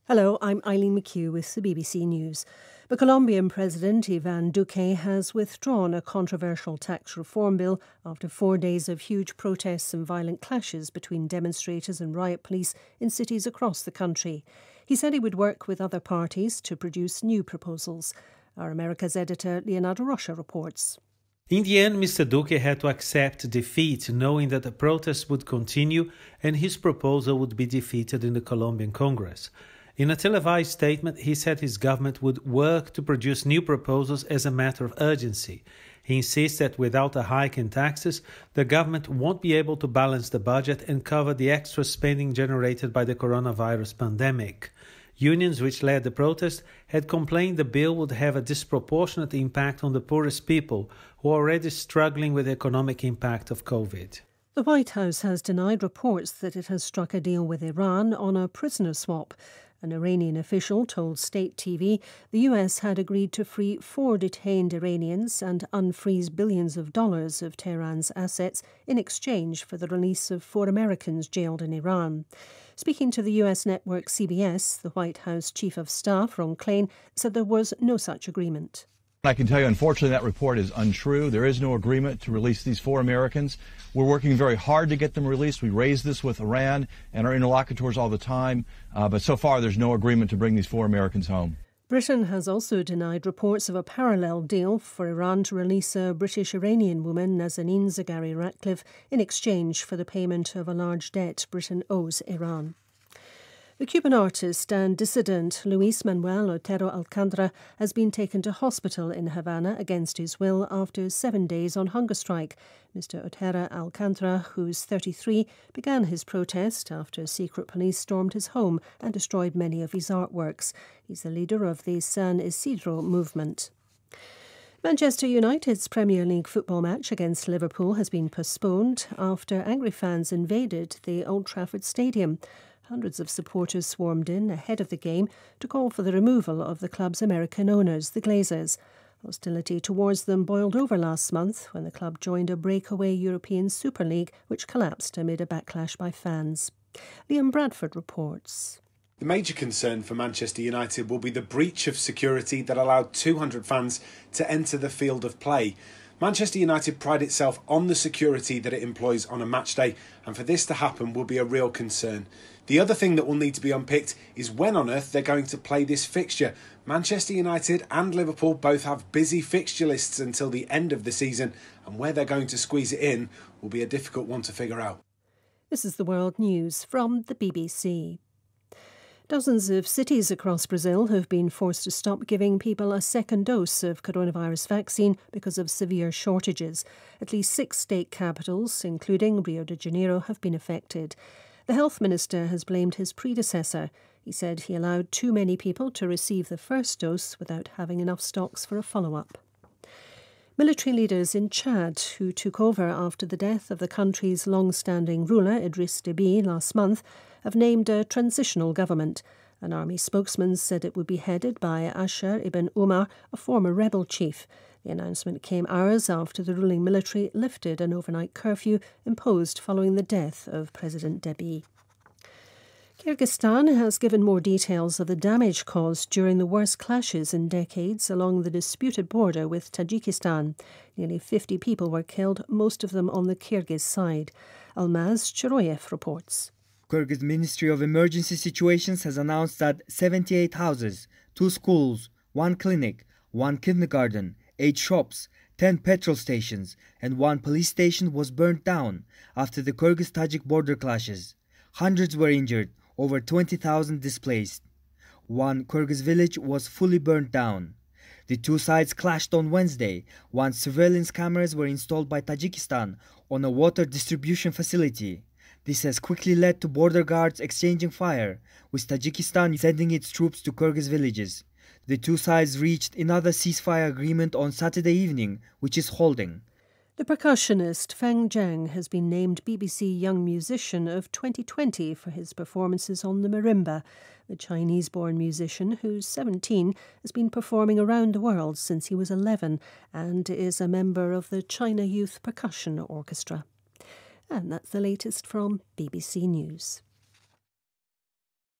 Hello, I'm Eileen McHugh with the BBC News. The Colombian President Ivan Duque has withdrawn a controversial tax reform bill after 4 days of huge protests and violent clashes between demonstrators and riot police in cities across the country. He said he would work with other parties to produce new proposals. Our America's editor Leonardo Rocha reports. In the end, Mr. Duque had to accept defeat, knowing that the protests would continue and his proposal would be defeated in the Colombian Congress. In a televised statement, he said his government would work to produce new proposals as a matter of urgency. He insists that without a hike in taxes, the government won't be able to balance the budget and cover the extra spending generated by the coronavirus pandemic. Unions which led the protest had complained the bill would have a disproportionate impact on the poorest people who are already struggling with the economic impact of COVID. The White House has denied reports that it has struck a deal with Iran on a prisoner swap. An Iranian official told state TV the US had agreed to free 4 detained Iranians and unfreeze billions of dollars of Tehran's assets in exchange for the release of 4 Americans jailed in Iran. Speaking to the US network CBS, the White House Chief of Staff, Ron Klain, said there was no such agreement. I can tell you, unfortunately, that report is untrue. There is no agreement to release these 4 Americans. We're working very hard to get them released. We raise this with Iran and our interlocutors all the time, but so far there's no agreement to bring these 4 Americans home. Britain has also denied reports of a parallel deal for Iran to release a British-Iranian woman, Nazanin Zaghari Ratcliffe, in exchange for the payment of a large debt Britain owes Iran. The Cuban artist and dissident Luis Manuel Otero Alcantara has been taken to hospital in Havana against his will after 7 days on hunger strike. Mr. Otero Alcantara, who's 33, began his protest after secret police stormed his home and destroyed many of his artworks. He's the leader of the San Isidro movement. Manchester United's Premier League football match against Liverpool has been postponed after angry fans invaded the Old Trafford Stadium. Hundreds of supporters swarmed in ahead of the game to call for the removal of the club's American owners, the Glazers. Hostility towards them boiled over last month when the club joined a breakaway European Super League, which collapsed amid a backlash by fans. Liam Bradford reports. The major concern for Manchester United will be the breach of security that allowed 200 fans to enter the field of play. Manchester United pride itself on the security that it employs on a match day, and for this to happen will be a real concern. The other thing that will need to be unpicked is when on earth they're going to play this fixture. Manchester United and Liverpool both have busy fixture lists until the end of the season, and where they're going to squeeze it in will be a difficult one to figure out. This is the World News from the BBC. Dozens of cities across Brazil have been forced to stop giving people a second dose of coronavirus vaccine because of severe shortages. At least 6 state capitals, including Rio de Janeiro, have been affected. The health minister has blamed his predecessor. He said he allowed too many people to receive the first dose without having enough stocks for a follow-up. Military leaders in Chad, who took over after the death of the country's long-standing ruler, Idriss Déby, last month, have named a transitional government. An army spokesman said it would be headed by Ashar ibn Umar, a former rebel chief. The announcement came hours after the ruling military lifted an overnight curfew imposed following the death of President Déby. Kyrgyzstan has given more details of the damage caused during the worst clashes in decades along the disputed border with Tajikistan. Nearly 50 people were killed, most of them on the Kyrgyz side. Almaz Chiroyev reports. Kyrgyz Ministry of Emergency Situations has announced that 78 houses, 2 schools, 1 clinic, 1 kindergarten, 8 shops, 10 petrol stations and 1 police station was burnt down after the Kyrgyz-Tajik border clashes. Hundreds were injured, over 20,000 displaced. 1 Kyrgyz village was fully burnt down. The 2 sides clashed on Wednesday once surveillance cameras were installed by Tajikistan on a water distribution facility. This has quickly led to border guards exchanging fire, with Tajikistan sending its troops to Kyrgyz villages. The 2 sides reached another ceasefire agreement on Saturday evening, which is holding. The percussionist Feng Zhang has been named BBC Young Musician of 2020 for his performances on the marimba. The Chinese-born musician, who's 17, has been performing around the world since he was 11 and is a member of the China Youth Percussion Orchestra. And that's the latest from BBC News.